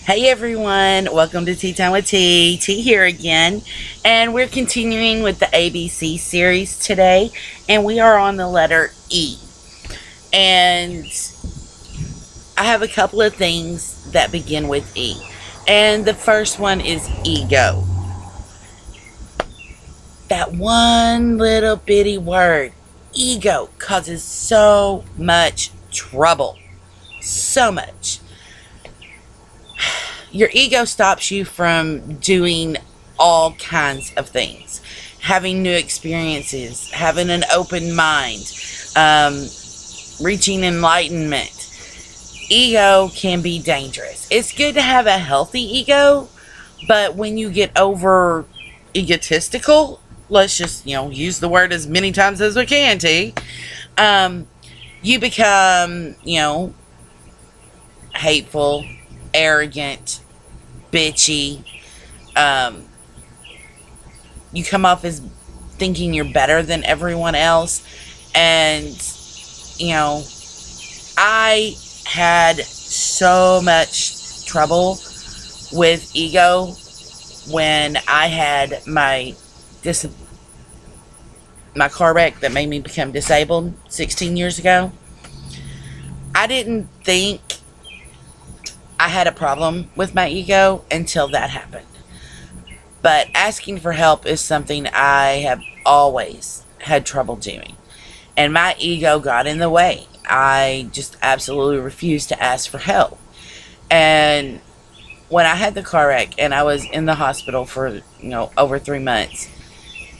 Hey everyone, welcome to Tea Time with T. T here again, and we're continuing with the ABC series today, and we are on the letter E. And I have a couple of things that begin with E, and the first one is ego. That one little bitty word, ego, causes so much trouble. So much. Your ego stops you from doing all kinds of things, having new experiences, having an open mind, um, reaching enlightenment. Ego can be dangerous. It's good to have a healthy ego, but when you get over egotistical, let's just, use the word as many times as we can, T. Um, you become, hateful, arrogant, bitchy. Um, you come off as thinking you're better than everyone else. And, you know, I had so much trouble with ego when I had my car wreck that made me become disabled 16 years ago. I didn't think I had a problem with my ego until that happened. But asking for help is something I have always had trouble doing. And my ego got in the way. I just absolutely refused to ask for help. And when I had the car wreck and I was in the hospital for, over 3 months,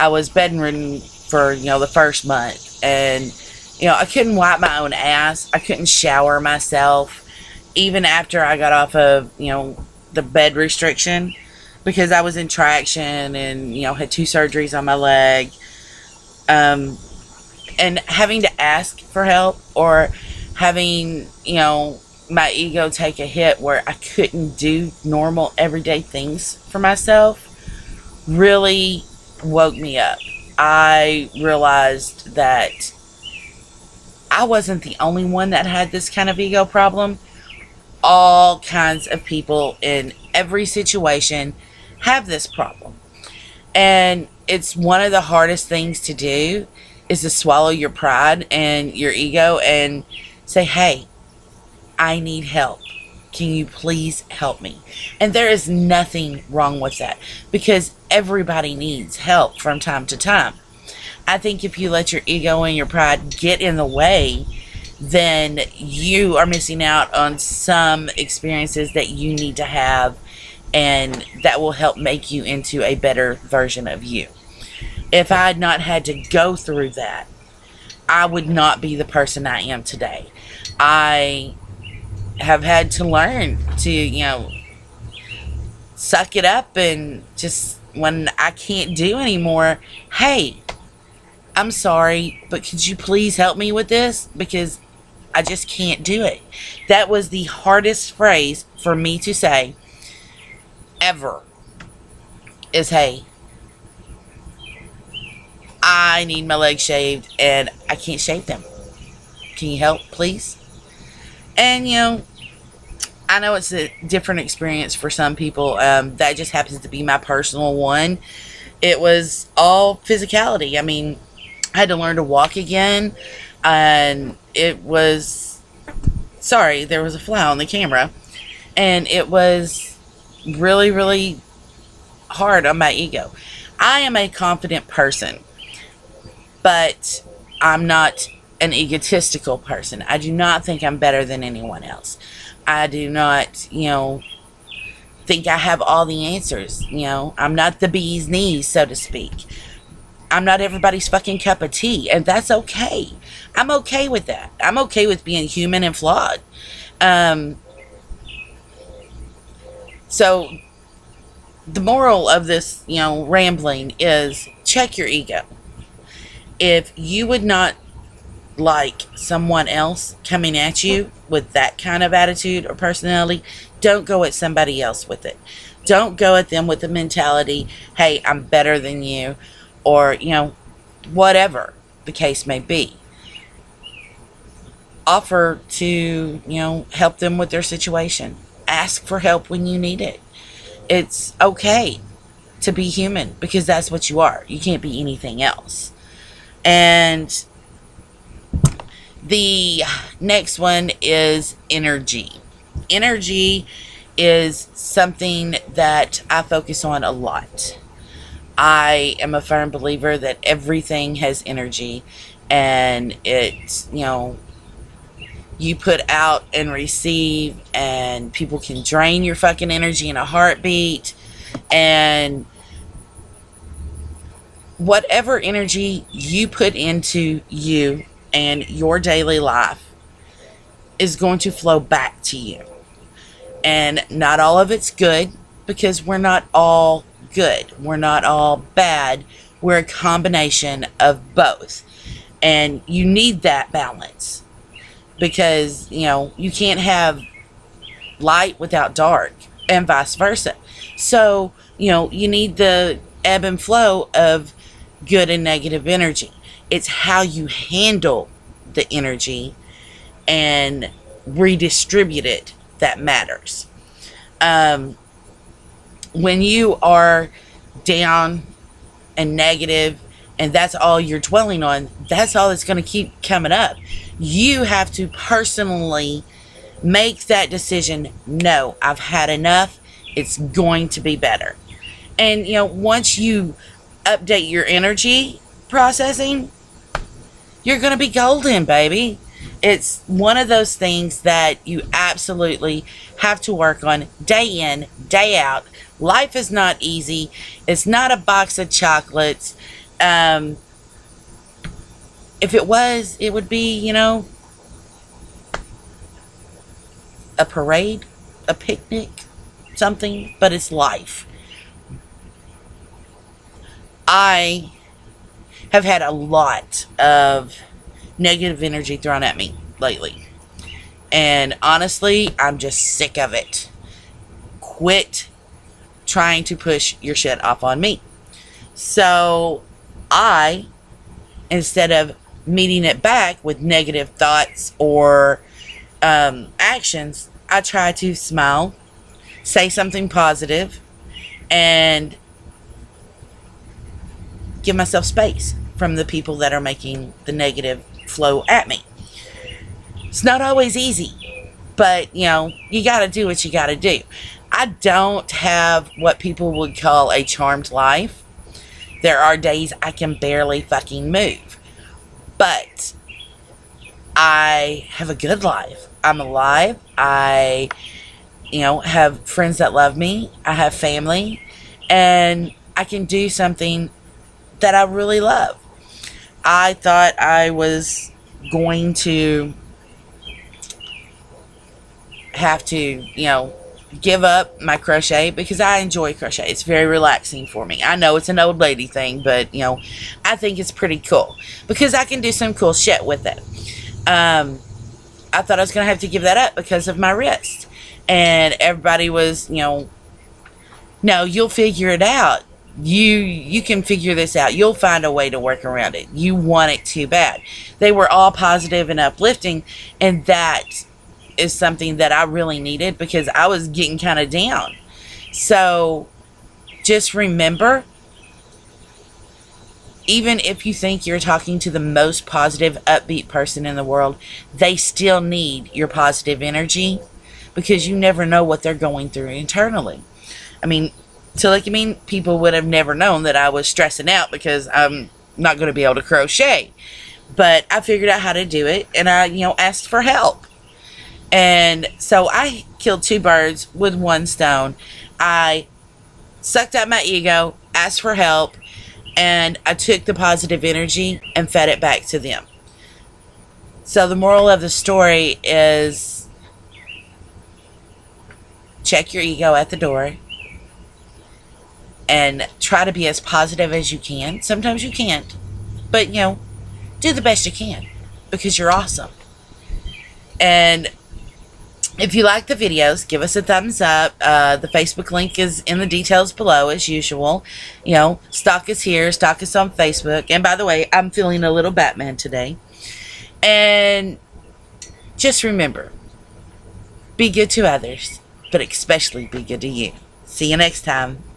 I was bedridden for, the first month. And, I couldn't wipe my own ass. I couldn't shower myself. Even after I got off of, the bed restriction, because I was in traction and, had 2 surgeries on my leg. And having to ask for help, or having, my ego take a hit where I couldn't do normal everyday things for myself, really woke me up. I realized that I wasn't the only one that had this kind of ego problem. All kinds of people in every situation have this problem. And it's one of the hardest things to do, is to swallow your pride and your ego and say, hey, I need help. Can you please help me? And there is nothing wrong with that, because everybody needs help from time to time. I think if you let your ego and your pride get in the way, then you are missing out on some experiences that you need to have, and that will help make you into a better version of you. If I had not had to go through that, I would not be the person I am today. I have had to learn to, suck it up, and just when I can't do anymore, hey, I'm sorry, but could you please help me with this? Because I just can't do it. That was the hardest phrase for me to say ever, is, hey, I need my legs shaved and I can't shave them. Can you help, please? And, I know it's a different experience for some people. That just happens to be my personal one. It was all physicality. I mean, I had to learn to walk again. And it was, sorry, there was a fly on the camera. And it was really, really hard on my ego. I am a confident person, but I'm not an egotistical person. I do not think I'm better than anyone else. I do not, think I have all the answers. I'm not the bee's knees, so to speak. I'm not everybody's fucking cup of tea, and that's okay. I'm okay with that. I'm okay with being human and flawed. So the moral of this, rambling is, check your ego. If you would not like someone else coming at you with that kind of attitude or personality, don't go at somebody else with it. Don't go at them with the mentality, hey, I'm better than you, or, whatever the case may be. Offer to, help them with their situation. ask for help when you need it. It's okay to be human, because that's what you are. You can't be anything else. And the next one is energy. Energy is something that I focus on a lot. I am a firm believer that everything has energy, and it's, you put out and receive, and people can drain your fucking energy in a heartbeat. And whatever energy you put into you and your daily life is going to flow back to you. And not all of it's good, because we're not all good. We're not all bad. We're a combination of both. And you need that balance, because, you can't have light without dark, and vice versa. So, you need the ebb and flow of good and negative energy. It's how you handle the energy and redistribute it that matters. When you are down and negative, and that's all you're dwelling on, that's all that's going to keep coming up. You have to personally make that decision. No, I've had enough. It's going to be better. And, once you update your energy processing, you're going to be golden, baby. It's one of those things that you absolutely have to work on day in, day out. Life is not easy. It's not a box of chocolates. If it was, it would be, a parade, a picnic, something, but it's life. I have had a lot of negative energy thrown at me lately. And honestly, I'm just sick of it. Quit trying to push your shit off on me. So I, instead of meeting it back with negative thoughts or actions, I try to smile, say something positive, and give myself space from the people that are making the negative flow at me. It's not always easy, but you got to do what you got to do. I don't have what people would call a charmed life. There are days I can barely fucking move, but I have a good life. I'm alive. I have friends that love me. I have family, and I can do something that I really love. I thought I was going to have to, give up my crochet, because I enjoy crochet. It's very relaxing for me. I know it's an old lady thing, but, I think it's pretty cool because I can do some cool shit with it. I thought I was going to have to give that up because of my wrist. And everybody was, no, you'll figure it out. You can figure this out. You'll find a way to work around it. You want it too bad. They were all positive and uplifting, and that is something that I really needed, because I was getting kind of down. So just remember, even if you think you're talking to the most positive, upbeat person in the world, they still need your positive energy, because you never know what they're going through internally. I mean, people would have never known that I was stressing out because I'm not going to be able to crochet. But I figured out how to do it, and I, asked for help. And so I killed two birds with one stone. I sucked out my ego, asked for help, and I took the positive energy and fed it back to them. So the moral of the story is, check your ego at the door and try to be as positive as you can. Sometimes you can't, but do the best you can, because you're awesome. And if you like the videos, give us a thumbs up. The Facebook link is in the details below, as usual. Stalk us here, stalk us on Facebook. And by the way, I'm feeling a little Batman today. And just remember, be good to others. but especially be good to you. See you next time.